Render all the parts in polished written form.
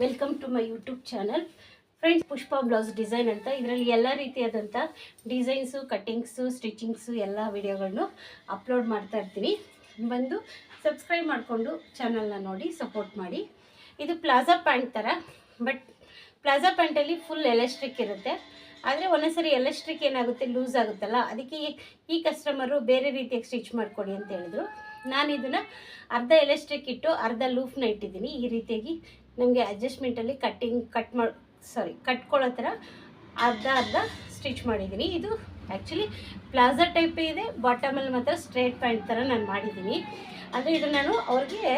Welcome to my YouTube channel friends. Pushpa blouse design ಅಂತ ಇದರಲ್ಲಿ ಎಲ್ಲ ರೀತಿಯಾದಂಥ ಡಿಸೈನ್ಸು, ಕಟ್ಟಿಂಗ್ಸು, ಸ್ಟಿಚಿಂಗ್ಸು ಎಲ್ಲ ವಿಡಿಯೋಗಳನ್ನು ಅಪ್ಲೋಡ್ ಮಾಡ್ತಾ ಇರ್ತೀನಿ. ಬಂದು ಸಬ್ಸ್ಕ್ರೈಬ್ ಮಾಡಿಕೊಂಡು ಚಾನಲ್ನ ನೋಡಿ ಸಪೋರ್ಟ್ ಮಾಡಿ. ಇದು ಪ್ಲಾಜಾ ಪ್ಯಾಂಟ್ ಥರ, ಬಟ್ ಪ್ಲಾಜಾ ಪ್ಯಾಂಟಲ್ಲಿ ಫುಲ್ ಎಲಾಸ್ಟಿಕ್ ಇರುತ್ತೆ. ಆದರೆ ಒಂದೊಂದ್ಸರಿ ಎಲಾಸ್ಟಿಕ್ ಏನಾಗುತ್ತೆ, ಲೂಸ್ ಆಗುತ್ತಲ್ಲ, ಅದಕ್ಕೆ ಈ ಕಸ್ಟಮರು ಬೇರೆ ರೀತಿಯಾಗಿ ಸ್ಟಿಚ್ ಮಾಡಿಕೊಡಿ ಅಂತ ಹೇಳಿದ್ರು. ನಾನು ಇದನ್ನು ಅರ್ಧ ಎಲಾಸ್ಟಿಕ್ ಇಟ್ಟು ಅರ್ಧ ಲೂಫ್ನ ಇಟ್ಟಿದ್ದೀನಿ. ಈ ರೀತಿಯಾಗಿ ನಮಗೆ ಅಡ್ಜಸ್ಟ್ಮೆಂಟಲ್ಲಿ ಕಟ್ಕೊಳ್ಳೋ ಥರ ಅರ್ಧ ಸ್ಟಿಚ್ ಮಾಡಿದ್ದೀನಿ. ಇದು ಆ್ಯಕ್ಚುಲಿ ಪ್ಲಾಜಾ ಟೈಪೇ ಇದೆ, ಬಾಟಮಲ್ಲಿ ಮಾತ್ರ ಸ್ಟ್ರೇಟ್ ಪ್ಯಾಂಟ್ ಥರ ನಾನು ಮಾಡಿದ್ದೀನಿ. ಅಂದರೆ ಇದು ನಾನು ಅವ್ರಿಗೆ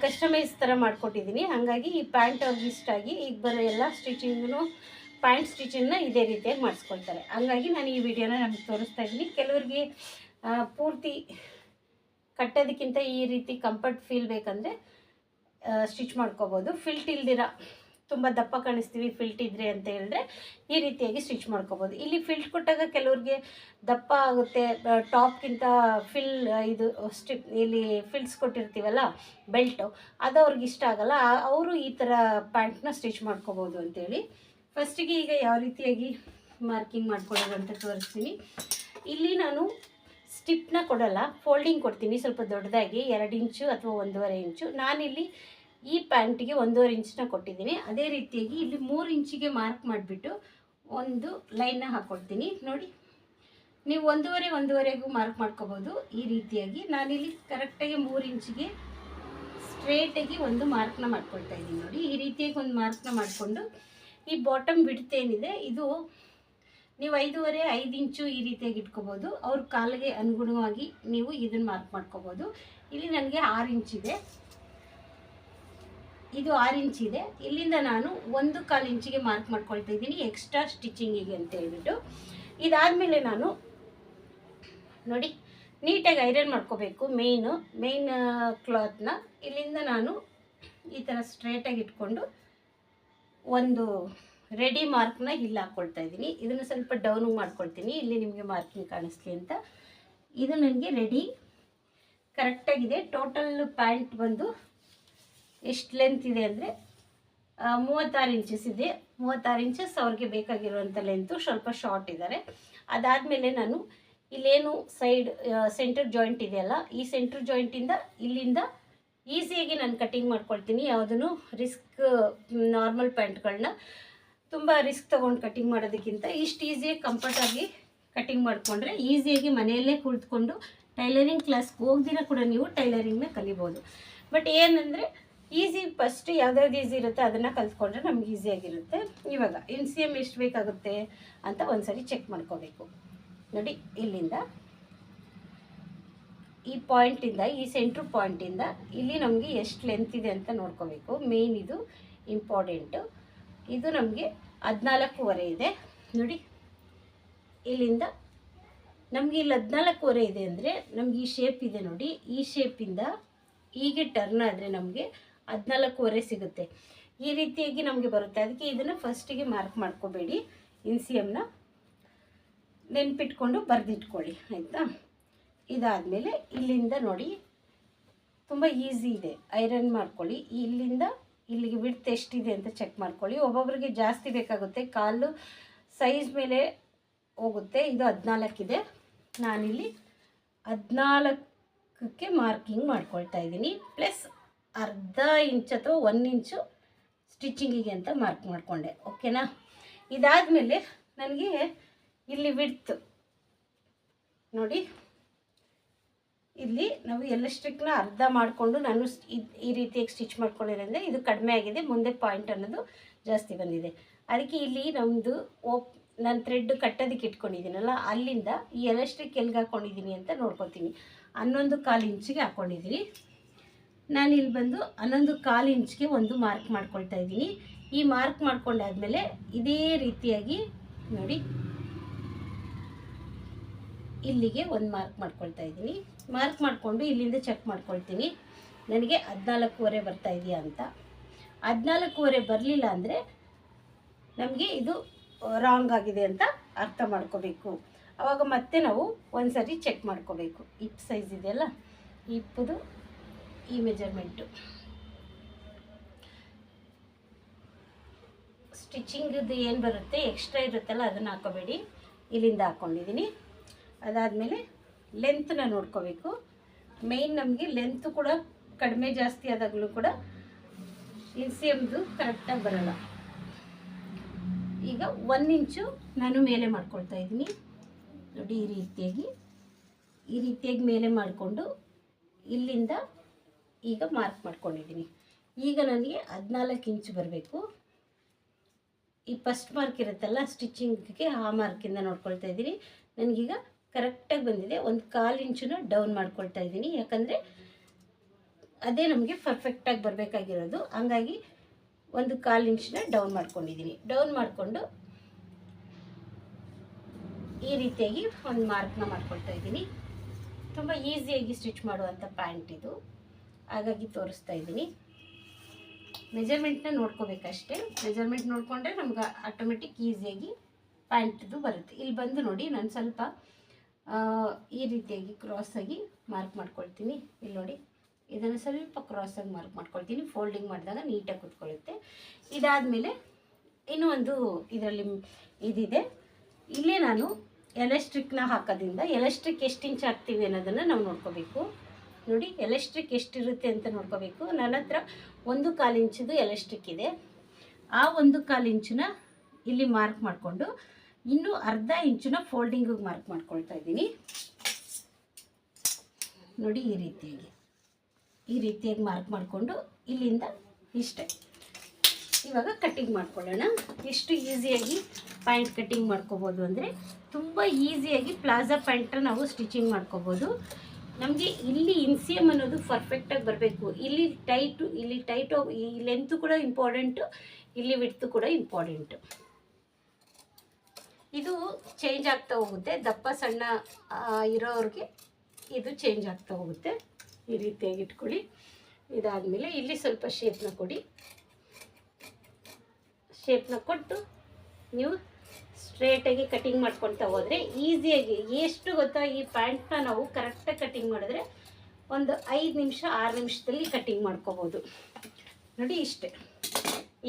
ಕಸ್ಟಮೈಸ್ ಥರ ಮಾಡಿಕೊಟ್ಟಿದ್ದೀನಿ. ಹಾಗಾಗಿ ಈ ಪ್ಯಾಂಟ್ ಅವ್ರಿಗೆ ಇಷ್ಟ ಆಗಿ ಈಗ ಬರೋ ಎಲ್ಲ ಸ್ಟಿಚಿಂಗೂ ಪ್ಯಾಂಟ್ ಸ್ಟಿಚಿಂಗನ್ನ ಇದೇ ರೀತಿಯಾಗಿ ಮಾಡಿಸ್ಕೊಳ್ತಾರೆ. ಹಂಗಾಗಿ ನಾನು ಈ ವಿಡಿಯೋನ ನಮಗೆ ತೋರಿಸ್ತಾ ಇದ್ದೀನಿ. ಕೆಲವರಿಗೆ ಪೂರ್ತಿ ಕಟ್ಟೋದಕ್ಕಿಂತ ಈ ರೀತಿ ಕಂಫರ್ಟ್ ಫೀಲ್ ಬೇಕಂದರೆ ಸ್ಟಿಚ್ ಮಾಡ್ಕೋಬೋದು. ಫಿಲ್ಟ್ ಇಲ್ದಿರ ತುಂಬ ದಪ್ಪ ಕಾಣಿಸ್ತೀವಿ ಫಿಲ್ಟ್ ಇದ್ರೆ ಅಂತ ಹೇಳಿದ್ರೆ ಈ ರೀತಿಯಾಗಿ ಸ್ಟಿಚ್ ಮಾಡ್ಕೋಬೋದು. ಇಲ್ಲಿ ಫಿಲ್ಟ್ ಕೊಟ್ಟಾಗ ಕೆಲವ್ರಿಗೆ ದಪ್ಪ ಆಗುತ್ತೆ, ಟಾಪ್ಗಿಂತ ಇದು ಇಲ್ಲಿ ಫಿಲ್ಟ್ಸ್ ಕೊಟ್ಟಿರ್ತೀವಲ್ಲ ಬೆಲ್ಟು, ಅದು ಅವ್ರಿಗೆ ಇಷ್ಟ ಆಗಲ್ಲ. ಅವರು ಈ ಥರ ಪ್ಯಾಂಟ್ನ ಸ್ಟಿಚ್ ಮಾಡ್ಕೋಬೋದು ಅಂತೇಳಿ ಫಸ್ಟಿಗೆ ಈಗ ಯಾವ ರೀತಿಯಾಗಿ ಮಾರ್ಕಿಂಗ್ ಮಾಡ್ಕೊಳ್ಳೋದು ಅಂತ ತೋರಿಸ್ತೀನಿ. ಇಲ್ಲಿ ನಾನು ಸ್ಟಿಪ್ನ ಕೊಡಲ್ಲ, ಫೋಲ್ಡಿಂಗ್ ಕೊಡ್ತೀನಿ ಸ್ವಲ್ಪ ದೊಡ್ಡದಾಗಿ, 2 ಇಂಚು ಅಥವಾ 1.5 ಇಂಚು. ನಾನಿಲ್ಲಿ ಈ ಪ್ಯಾಂಟಿಗೆ 1.5 ಇಂಚನ್ನ ಕೊಟ್ಟಿದ್ದೀನಿ. ಅದೇ ರೀತಿಯಾಗಿ ಇಲ್ಲಿ 3 ಇಂಚಿಗೆ ಮಾರ್ಕ್ ಮಾಡಿಬಿಟ್ಟು ಒಂದು ಲೈನ್ನ ಹಾಕ್ಕೊಳ್ತೀನಿ. ನೋಡಿ, ನೀವು 1.5 ಮಾರ್ಕ್ ಮಾಡ್ಕೋಬೋದು. ಈ ರೀತಿಯಾಗಿ ನಾನಿಲ್ಲಿ ಕರೆಕ್ಟಾಗಿ 3 ಇಂಚಿಗೆ ಸ್ಟ್ರೇಟಾಗಿ ಒಂದು ಮಾರ್ಕ್ನ ಮಾಡ್ಕೊಳ್ತಾ ಇದ್ದೀನಿ. ನೋಡಿ, ಈ ರೀತಿಯಾಗಿ ಒಂದು ಮಾರ್ಕ್ನ ಮಾಡಿಕೊಂಡು ಈ ಬಾಟಮ್ ಬಿಡ್ತ್ ಏನಿದೆ ಇದು ನೀವು 5 ಇಂಚು ಈ ರೀತಿಯಾಗಿ ಇಟ್ಕೋಬೋದು. ಅವ್ರ ಕಾಲಿಗೆ ಅನುಗುಣವಾಗಿ ನೀವು ಇದನ್ನು ಮಾರ್ಕ್ ಮಾಡ್ಕೋಬೋದು. ಇಲ್ಲಿ ನನಗೆ 6 ಇಂಚಿದೆ, ಇದು 6 ಇಂಚಿದೆ. ಇಲ್ಲಿಂದ ನಾನು 1/4 ಇಂಚಿಗೆ ಮಾರ್ಕ್ ಮಾಡ್ಕೊಳ್ತಾ ಇದ್ದೀನಿ ಎಕ್ಸ್ಟ್ರಾ ಸ್ಟಿಚಿಂಗಿಗೆ ಅಂತ ಹೇಳ್ಬಿಟ್ಟು. ಇದಾದಮೇಲೆ ನಾನು ನೋಡಿ ನೀಟಾಗಿ ಐರನ್ ಮಾಡ್ಕೋಬೇಕು. ಮೇನ್ ಕ್ಲಾತ್ನ ಇಲ್ಲಿಂದ ನಾನು ಈ ಥರ ಸ್ಟ್ರೇಟಾಗಿ ಇಟ್ಕೊಂಡು ಒಂದು ರೆಡಿ ಮಾರ್ಕ್ನ ಇಲ್ಲಿ ಹಾಕ್ಕೊಳ್ತಾ ಇದ್ದೀನಿ. ಇದನ್ನು ಸ್ವಲ್ಪ ಡೌನಿಗೆ ಮಾಡ್ಕೊಳ್ತೀನಿ, ಇಲ್ಲಿ ನಿಮಗೆ ಮಾರ್ಕಿಂಗ್ ಕಾಣಿಸ್ಲಿ ಅಂತ. ಇದು ನನಗೆ ರೆಡಿ ಕರೆಕ್ಟಾಗಿದೆ. ಟೋಟಲ್ ಪ್ಯಾಂಟ್ ಬಂದು ಎಷ್ಟು ಲೆಂತ್ ಇದೆ ಅಂದರೆ 36 ಇಂಚಸ್ ಇದೆ. 36 ಇಂಚಸ್ ಅವ್ರಿಗೆ ಬೇಕಾಗಿರುವಂಥ ಲೆಂತು. ಸ್ವಲ್ಪ ಶಾರ್ಟ್ ಇದ್ದಾರೆ. ಅದಾದಮೇಲೆ ನಾನು ಇಲ್ಲೇನು ಸೆಂಟರ್ ಜಾಯಿಂಟ್ ಇದೆಯಲ್ಲ, ಈ ಸೆಂಟರ್ ಜಾಯಿಂಟಿಂದ ಇಲ್ಲಿಂದ ಈಸಿಯಾಗಿ ನಾನು ಕಟ್ಟಿಂಗ್ ಮಾಡ್ಕೊಳ್ತೀನಿ. ಯಾವುದೂ ನಾರ್ಮಲ್ ಪ್ಯಾಂಟ್ಗಳನ್ನ ತುಂಬ ರಿಸ್ಕ್ ತೊಗೊಂಡು ಕಟ್ಟಿಂಗ್ ಮಾಡೋದಕ್ಕಿಂತ ಇಷ್ಟು ಈಸಿಯಾಗಿ ಕಂಫರ್ಟಾಗಿ ಕಟ್ಟಿಂಗ್ ಮಾಡಿಕೊಂಡ್ರೆ ಈಸಿಯಾಗಿ ಮನೆಯಲ್ಲೇ ಕುಳಿತುಕೊಂಡು ಟೈಲರಿಂಗ್ ಕ್ಲಾಸ್ಗೆ ಹೋಗ್ದಿರ ಕೂಡ ನೀವು ಟೈಲರಿಂಗ್ನ ಕಲಿಬೋದು. ಬಟ್ ಏನಂದರೆ ಫಸ್ಟ್ ಯಾವ್ದಾವ್ದು ಈಸಿ ಇರುತ್ತೆ ಅದನ್ನು ಕಲ್ತ್ಕೊಂಡ್ರೆ ನಮ್ಗೆ ಈಸಿಯಾಗಿರುತ್ತೆ. ಇವಾಗ NCM ಎಷ್ಟು ಬೇಕಾಗುತ್ತೆ ಅಂತ ಒಂದ್ಸರಿ ಚೆಕ್ ಮಾಡ್ಕೋಬೇಕು. ನೋಡಿ, ಇಲ್ಲಿಂದ ಈ ಪಾಯಿಂಟಿಂದ, ಈ ಸೆಂಟ್ರ್ ಪಾಯಿಂಟಿಂದ ಇಲ್ಲಿ ನಮಗೆ ಎಷ್ಟು ಲೆಂತ್ ಇದೆ ಅಂತ ನೋಡ್ಕೋಬೇಕು. ಮೇನ್ ಇದು ಇಂಪಾರ್ಟೆಂಟು. ಇದು ನಮಗೆ 14.5 ಇದೆ. ನೋಡಿ, ಇಲ್ಲಿಂದ ನಮಗೆ ಇಲ್ಲಿ 14.5 ಇದೆ ಅಂದರೆ ನಮಗೆ ಈ ಶೇಪ್ ಇದೆ ನೋಡಿ, ಈ ಶೇಪಿಂದ ಹೀಗೆ ಟರ್ನ್ ಆದರೆ ನಮಗೆ 14.5 ಸಿಗುತ್ತೆ. ಈ ರೀತಿಯಾಗಿ ನಮಗೆ ಬರುತ್ತೆ. ಅದಕ್ಕೆ ಇದನ್ನು ಫಸ್ಟಿಗೆ ಮಾರ್ಕ್ ಮಾಡ್ಕೋಬೇಡಿ, NCMನ ನೆನ್ಪಿಟ್ಕೊಂಡು ಬರೆದಿಟ್ಕೊಳ್ಳಿ, ಆಯಿತಾ. ಇದಾದಮೇಲೆ ಇಲ್ಲಿಂದ ನೋಡಿ ತುಂಬ ಈಸಿ ಇದೆ, ಐರನ್ ಮಾಡ್ಕೊಳ್ಳಿ. ಇಲ್ಲಿಂದ ಇಲ್ಲಿಗೆ ವಿಡ್ತ್ ಎಷ್ಟಿದೆ ಅಂತ ಚೆಕ್ ಮಾಡ್ಕೊಳ್ಳಿ. ಒಬ್ಬೊಬ್ಬರಿಗೆ ಜಾಸ್ತಿ ಬೇಕಾಗುತ್ತೆ, ಕಾಲು ಸೈಜ್ ಮೇಲೆ ಹೋಗುತ್ತೆ. ಇದು 14 ಇದೆ. ನಾನಿಲ್ಲಿ 14ಕ್ಕೆ ಮಾರ್ಕಿಂಗ್ ಮಾಡ್ಕೊಳ್ತಾ ಇದ್ದೀನಿ. ಪ್ಲಸ್ ಅರ್ಧ ಇಂಚ್ ಅಥವಾ 1 ಇಂಚು ಸ್ಟಿಚಿಂಗಿಗೆ ಅಂತ ಮಾರ್ಕ್ ಮಾಡಿಕೊಂಡೆ. ಓಕೆನಾ. ಇದಾದಮೇಲೆ ನನಗೆ ಇಲ್ಲಿ ವಿಡ್ತ್ ನೋಡಿ, ಇಲ್ಲಿ ನಾವು ಎಲಾಸ್ಟಿಕ್ನ ಅರ್ಧ ಮಾಡಿಕೊಂಡು ನಾನು ಈ ರೀತಿಯಾಗಿ ಸ್ಟಿಚ್ ಮಾಡ್ಕೊಂಡಿರೋದ್ರಿಂದ ಇದು ಕಡಿಮೆ ಆಗಿದೆ, ಮುಂದೆ ಪಾಯಿಂಟ್ ಅನ್ನೋದು ಜಾಸ್ತಿ ಬಂದಿದೆ. ಅದಕ್ಕೆ ಇಲ್ಲಿ ನಮ್ಮದು ನಾನು ಥ್ರೆಡ್ ಕಟ್ಟೋದಕ್ಕೆ ಇಟ್ಕೊಂಡಿದ್ದೀನಲ್ಲ, ಅಲ್ಲಿಂದ ಈ ಎಲಾಸ್ಟಿಕ್ ಎಲ್ಲಿಗೆ ಹಾಕ್ಕೊಂಡಿದ್ದೀನಿ ಅಂತ ನೋಡ್ಕೊತೀನಿ. 11/4 ಇಂಚಿಗೆ ಹಾಕ್ಕೊಂಡಿದ್ದೀನಿ. ನಾನು ಇಲ್ಲಿ ಬಂದು 11/4 ಇಂಚಿಗೆ ಒಂದು ಮಾರ್ಕ್ ಮಾಡ್ಕೊಳ್ತಾ ಇದ್ದೀನಿ. ಈ ಮಾರ್ಕ್ ಮಾಡ್ಕೊಂಡಾದ್ಮೇಲೆ ಇದೇ ರೀತಿಯಾಗಿ ನೋಡಿ ಇಲ್ಲಿಗೆ ಒಂದು ಮಾರ್ಕ್ ಮಾಡ್ಕೊಳ್ತಾ ಇದ್ದೀನಿ. ಮಾರ್ಕ್ ಮಾಡಿಕೊಂಡು ಇಲ್ಲಿಂದ ಚೆಕ್ ಮಾಡ್ಕೊಳ್ತೀನಿ ನನಗೆ 14.5 ಬರ್ತಾ ಇದೆಯಾ ಅಂತ. 14.5 ಬರಲಿಲ್ಲ ಅಂದರೆ ನಮಗೆ ಇದು ರಾಂಗ್ ಆಗಿದೆ ಅಂತ ಅರ್ಥ ಮಾಡ್ಕೋಬೇಕು. ಆವಾಗ ಮತ್ತೆ ನಾವು ಒಂದು ಸರಿ ಚೆಕ್ ಮಾಡ್ಕೋಬೇಕು. ಹಿಪ್ ಸೈಜ್ ಇದೆಯಲ್ಲ, ಹಿಪ್ಪದು ಈ ಮೆಜರ್ಮೆಂಟು ಸ್ಟಿಚಿಂಗದ್ದು ಏನು ಬರುತ್ತೆ ಎಕ್ಸ್ಟ್ರಾ ಇರುತ್ತಲ್ಲ ಅದನ್ನು ಹಾಕೋಬೇಡಿ. ಇಲ್ಲಿಂದ ಹಾಕ್ಕೊಂಡಿದ್ದೀನಿ. ಅದಾದಮೇಲೆ ಲೆಂತ್ನ ನೋಡ್ಕೋಬೇಕು. ಮೇಯ್ನ್ ನಮಗೆ ಲೆಂತ್ ಕೂಡ ಕಡಿಮೆ ಜಾಸ್ತಿ ಆದಾಗಲೂ ಕೂಡ ಇನ್ಸಿಯಮ್ದು ಕರೆಕ್ಟಾಗಿ ಬರೋಲ್ಲ. ಈಗ 1 ಇಂಚು ನಾನು ಮೇಲೆ ಮಾಡ್ಕೊಳ್ತಾ ಇದ್ದೀನಿ ನೋಡಿ. ಈ ರೀತಿಯಾಗಿ ಮೇಲೆ ಮಾಡಿಕೊಂಡು ಇಲ್ಲಿಂದ ಈಗ ಮಾರ್ಕ್ ಮಾಡ್ಕೊಂಡಿದ್ದೀನಿ. ಈಗ ನನಗೆ 14 ಇಂಚು ಬರಬೇಕು. ಈ ಫಸ್ಟ್ ಮಾರ್ಕ್ ಇರುತ್ತಲ್ಲ ಸ್ಟಿಚಿಂಗ್ಗೆ, ಆ ಮಾರ್ಕಿಂದ ನೋಡ್ಕೊಳ್ತಾ ಇದ್ದೀನಿ. ನನಗೀಗ ಕರೆಕ್ಟಾಗಿ ಬಂದಿದೆ. 1/4 ಇಂಚನ್ನ ಡೌನ್ ಮಾಡ್ಕೊಳ್ತಾ ಇದ್ದೀನಿ, ಯಾಕಂದರೆ ಅದೇ ನಮಗೆ ಪರ್ಫೆಕ್ಟಾಗಿ ಬರಬೇಕಾಗಿರೋದು. ಹಂಗಾಗಿ 1/4 ಇಂಚನ್ನ ಡೌನ್ ಮಾಡ್ಕೊಂಡಿದ್ದೀನಿ. ಡೌನ್ ಮಾಡಿಕೊಂಡು ಈ ರೀತಿಯಾಗಿ ಒಂದು ಮಾರ್ಕ್ನ ಮಾಡ್ಕೊಳ್ತಾ ಇದ್ದೀನಿ. ತುಂಬ ಈಸಿಯಾಗಿ ಸ್ಟಿಚ್ ಮಾಡುವಂಥ ಪ್ಯಾಂಟ್ ಇದು, ಹಾಗಾಗಿ ತೋರಿಸ್ತಾ ಇದ್ದೀನಿ. ಮೆಜರ್ಮೆಂಟ್ನ ನೋಡ್ಕೋಬೇಕಷ್ಟೇ. ಮೆಜರ್ಮೆಂಟ್ ನೋಡಿಕೊಂಡ್ರೆ ನಮ್ಗೆ ಆಟೋಮೆಟಿಕ್ ಈಸಿಯಾಗಿ ಪ್ಯಾಂಟ್ದು ಬರುತ್ತೆ. ಇಲ್ಲಿ ಬಂದು ನೋಡಿ, ನಾನು ಸ್ವಲ್ಪ ಈ ರೀತಿಯಾಗಿ ಕ್ರಾಸಾಗಿ ಮಾರ್ಕ್ ಮಾಡ್ಕೊಳ್ತೀನಿ. ಇಲ್ಲಿ ನೋಡಿ, ಇದನ್ನು ಸ್ವಲ್ಪ ಕ್ರಾಸಾಗಿ ಮಾರ್ಕ್ ಮಾಡ್ಕೊಳ್ತೀನಿ. ಫೋಲ್ಡಿಂಗ್ ಮಾಡಿದಾಗ ನೀಟಾಗಿ ಕೂತ್ಕೊಳ್ಳುತ್ತೆ. ಇದಾದಮೇಲೆ ಇನ್ನೂ ಒಂದು ಇದರಲ್ಲಿ ಇದಿದೆ. ಇಲ್ಲೇ ನಾನು ಎಲಾಸ್ಟಿಕ್ನ ಹಾಕೋದ್ರಿಂದ ಎಲಾಸ್ಟಿಕ್ ಎಷ್ಟು ಇಂಚ್ ಹಾಕ್ತೀವಿ ಅನ್ನೋದನ್ನು ನಾವು ನೋಡ್ಕೋಬೇಕು. ನೋಡಿ, ಎಲಾಸ್ಟಿಕ್ ಎಷ್ಟಿರುತ್ತೆ ಅಂತ ನೋಡ್ಕೋಬೇಕು. ನನ್ನ ಹತ್ರ 1/4 ಇಂಚದು ಎಲಾಸ್ಟಿಕ್ ಇದೆ. ಆ 1/4 ಇಂಚನ್ನ ಇಲ್ಲಿ ಮಾರ್ಕ್ ಮಾಡಿಕೊಂಡು ಇನ್ನೂ ಅರ್ಧ ಇಂಚನ್ನ ಫೋಲ್ಡಿಂಗಿಗೆ ಮಾರ್ಕ್ ಮಾಡ್ಕೊಳ್ತಾ ಇದ್ದೀನಿ ನೋಡಿ. ಈ ರೀತಿಯಾಗಿ ಮಾರ್ಕ್ ಮಾಡಿಕೊಂಡು ಇಲ್ಲಿಂದ ಇಷ್ಟೇ. ಇವಾಗ ಕಟ್ಟಿಂಗ್ ಮಾಡ್ಕೊಳ್ಳೋಣ. ಎಷ್ಟು ಈಸಿಯಾಗಿ ಪ್ಯಾಂಟ್ ಕಟ್ಟಿಂಗ್ ಮಾಡ್ಕೋಬೋದು ಅಂದರೆ, ತುಂಬ ಈಸಿಯಾಗಿ ಪ್ಲಾಜಾ ಪ್ಯಾಂಟ್ನ ನಾವು ಸ್ಟಿಚಿಂಗ್ ಮಾಡ್ಕೋಬೋದು. ನಮಗೆ ಇಲ್ಲಿ ಇನ್ಸಿಯಮ್ ಅನ್ನೋದು ಪರ್ಫೆಕ್ಟಾಗಿ ಬರಬೇಕು. ಇಲ್ಲಿ ಟೈಟು ಈ ಲೆಂತು ಕೂಡ ಇಂಪಾರ್ಟೆಂಟು, ಇಲ್ಲಿ ವಿಡ್ತು ಕೂಡ ಇಂಪಾರ್ಟೆಂಟು. ಇದು ಚೇಂಜ್ ಆಗ್ತಾ ಹೋಗುತ್ತೆ. ದಪ್ಪ ಸಣ್ಣ ಇರೋರಿಗೆ ಇದು ಚೇಂಜ್ ಆಗ್ತಾ ಹೋಗುತ್ತೆ. ಈ ರೀತಿಯಾಗಿ ಇಟ್ಕೊಳ್ಳಿ. ಇದಾದಮೇಲೆ ಇಲ್ಲಿ ಸ್ವಲ್ಪ ಶೇಪ್ನ ಕೊಡಿ. ಶೇಪ್ನ ಕೊಟ್ಟು ನೀವು ಸ್ಟ್ರೇಟಾಗಿ ಕಟಿಂಗ್ ಮಾಡ್ಕೊಳ್ತಾ ಹೋದರೆ ಈಸಿಯಾಗಿ, ಎಷ್ಟು ಗೊತ್ತಾ, ಈ ಪ್ಯಾಂಟ್ನ ನಾವು ಕರೆಕ್ಟಾಗಿ ಕಟಿಂಗ್ ಮಾಡಿದ್ರೆ ಒಂದು 5 ನಿಮಿಷ 6 ನಿಮಿಷದಲ್ಲಿ ಕಟಿಂಗ್ ಮಾಡ್ಕೋಬೋದು ನೋಡಿ. ಇಷ್ಟೇ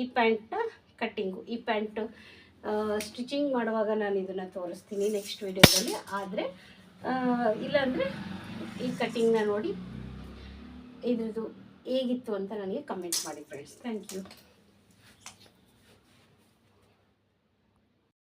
ಈ ಪ್ಯಾಂಟ್ನ ಕಟ್ಟಿಂಗು. ಈ ಪ್ಯಾಂಟು ಸ್ಟಿಚಿಂಗ್ ಮಾಡುವಾಗ ನಾನು ಇದನ್ನು ತೋರಿಸ್ತೀನಿ ನೆಕ್ಸ್ಟ್ ವಿಡಿಯೋದಲ್ಲಿ. ಆದರೆ ಇಲ್ಲಾಂದರೆ ಈ ಕಟ್ಟಿಂಗ್ನ ನೋಡಿ ಇದ್ರದ್ದು ಹೇಗಿತ್ತು ಅಂತ ನನಗೆ ಕಮೆಂಟ್ ಮಾಡಿ ಫ್ರೆಂಡ್ಸ್. Thank you.